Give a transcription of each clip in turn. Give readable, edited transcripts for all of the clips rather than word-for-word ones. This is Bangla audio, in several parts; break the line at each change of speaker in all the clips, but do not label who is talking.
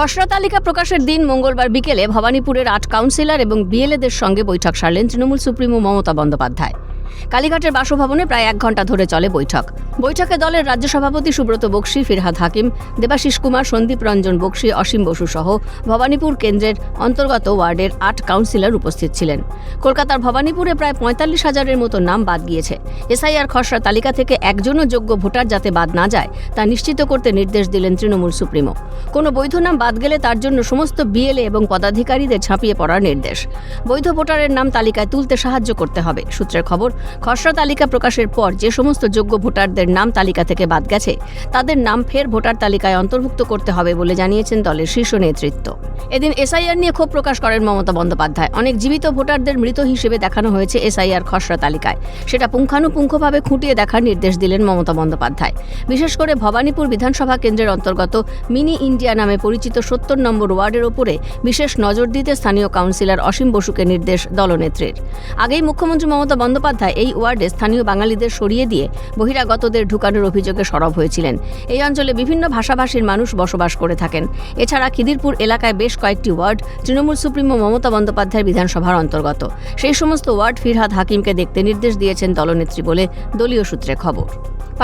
খসড়া তালিকা প্রকাশের দিন মঙ্গলবার বিকেলে ভবানীপুরের ৮ কাউন্সিলর এবং বিএলএদের সঙ্গে বৈঠক সারলেন তৃণমূল সুপ্রিমো মমতা বন্দ্যোপাধ্যায়। কালীঘাটের বাসভবনে প্রায় ১ ঘণ্টা ধরে চলে বৈঠকে দলের রাজ্য সভাপতি সুব্রত বক্সী, ফিরহাদ হাকিম, দেবাশিস কুমার, সন্দীপ রঞ্জন বক্সী, অসীম বসু সহ ভবানীপুর কেন্দ্রের অন্তর্গত ওয়ার্ডের ৮ কাউন্সিলর উপস্থিত ছিলেন। কলকাতার ভবানীপুরে প্রায় ৪৫,০০০-এর মতো নাম বাদ গিয়েছে। এসআইআর খসড়া তালিকা থেকে একজনও যোগ্য ভোটার যাতে বাদ না যায় তা নিশ্চিত করতে নির্দেশ দিলেন তৃণমূল সুপ্রিমো। কোনো বৈধ নাম বাদ গেলে তার জন্য সমস্ত বিএলএ এবং পদাধিকারীদের ঝাঁপিয়ে পড়ার নির্দেশ। বৈধ ভোটারের নাম তালিকায় তুলতে সাহায্য করতে হবে। সূত্রের খবর, খসড়া তালিকা প্রকাশের পর যে সমস্ত যোগ্য ভোটারদের নাম তালিকা থেকে বাদ গেছে তাদের নাম ফের ভোটার তালিকায় অন্তর্ভুক্ত করতে হবে বলে জানিয়েছেন দলের শীর্ষ নেতৃত্ব। এদিন এসআইআর নিয়ে ক্ষোভ প্রকাশ করেন মমতা বন্দ্যোপাধ্যায়। অনেক জীবিত ভোটারদের মৃত হিসেবে দেখানো হয়েছে এসআইআর খসড়া তালিকায়। সেটা পুঙ্খানুপুঙ্খভাবে খুঁটিয়ে দেখার নির্দেশ দিলেন মমতা বন্দ্যোপাধ্যায়। বিশেষ করে ভবানীপুর বিধানসভা কেন্দ্রের অন্তর্গত মিনি ইন্ডিয়া নামে পরিচিত ৭০ নম্বর ওয়ার্ডের ওপরে বিশেষ নজর দিতে স্থানীয় কাউন্সিলর অসীম বসুকে নির্দেশ দলনেত্রীর। আগেই মুখ্যমন্ত্রী মমতা বন্দ্যোপাধ্যায় এই ওয়ার্ডে স্থানীয় বাঙালিদের সরিয়ে দিয়ে বহিরাগতদের ঢুকানোর অভিযোগে সরব হয়েছিলেন। এই অঞ্চলে বিভিন্ন ভাষাভাষীর মানুষ বসবাস করে থাকেন। এছাড়া খিদিরপুর এলাকায় বেশ কয়েকটি ওয়ার্ড তৃণমূল সুপ্রিমো মমতা বন্দ্যোপাধ্যায়ের বিধানসভার অন্তর্গত। সেই সমস্ত ওয়ার্ড ফিরহাদ হাকিমকে দেখতে নির্দেশ দিয়েছেন দলনেত্রী বলে দলীয় সূত্রে খবর।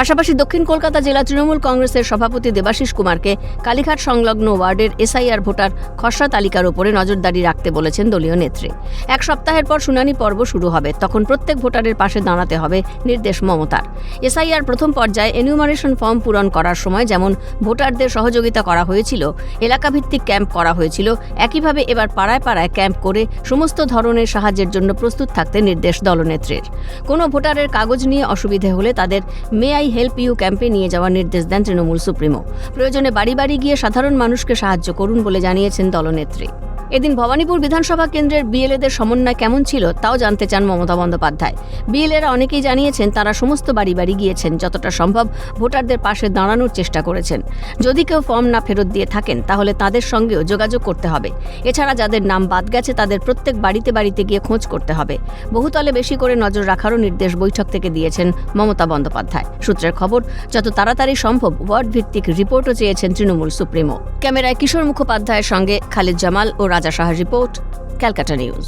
পাশাপাশি দক্ষিণ কলকাতা জেলা তৃণমূল কংগ্রেসের সভাপতি দেবাশিস কুমারকে কালীঘাট সংলগ্ন ওয়ার্ডের এসআইআর ভোটার খসড়া তালিকার উপরে নজরদারি রাখতে বলেছেন দলীয় নেত্রী। ১ সপ্তাহের পর শুনানি পর্ব শুরু হবে, তখন প্রত্যেক ভোটারের পাশে দাঁড়াতে হবে নির্দেশ মমতার। এসআইআর প্রথম পর্যায়ে এনিউমারেশন ফর্ম পূরণ করার সময় যেমন ভোটারদের সহযোগিতা করা হয়েছিল, এলাকাভিত্তিক ক্যাম্প করা হয়েছিল, একইভাবে এবার পাড়ায় পাড়ায় ক্যাম্প করে সমস্ত ধরনের সাহায্যের জন্য প্রস্তুত থাকতে নির্দেশ দলনেত্রীর। কোনো ভোটারের কাগজ নিয়ে অসুবিধে হলে তাদের মে আই হেল্প ইউ ক্যাম্পে নিয়ে যাওয়ার নির্দেশ দেন তৃণমূল সুপ্রিমো। প্রয়োজনে বাড়ি বাড়ি গিয়ে সাধারণ মানুষকে সাহায্য করুন বলে জানিয়েছেন দলনেত্রী। এদিন ভবানীপুর বিধানসভা কেন্দ্রের বিএলএদের সমন্বয় কেমন ছিল তাও জানতে চান মমতা বন্দ্যোপাধ্যায়। বিএলএরা অনেকেই জানিয়েছেন তারা সমস্ত বাড়ি বাড়ি গিয়েছেন, যতটা সম্ভব ভোটারদের পাশে দাঁড়ানোর চেষ্টা করেছেন। যদি কেউ ফর্ম না ফেরত দিয়ে থাকেন তাহলে তাদের সঙ্গেও যোগাযোগ করতে হবে। এছাড়া যাদের নাম বাদ গেছে তাদের প্রত্যেক বাড়িতে বাড়িতে গিয়ে খোঁজ করতে হবে। বহুতলে বেশি করে নজর রাখারও নির্দেশ বৈঠক থেকে দিয়েছেন মমতা বন্দ্যোপাধ্যায়। সূত্রের খবর, যত তাড়াতাড়ি সম্ভব ওয়ার্ড ভিত্তিক রিপোর্টও চেয়েছেন তৃণমূল সুপ্রিমো। ক্যামেরায় কিশোর মুখোপাধ্যায়ের সঙ্গে খালিদ জামাল ও রাজা সাহার রিপোর্ট, ক্যালকাটা নিউজ।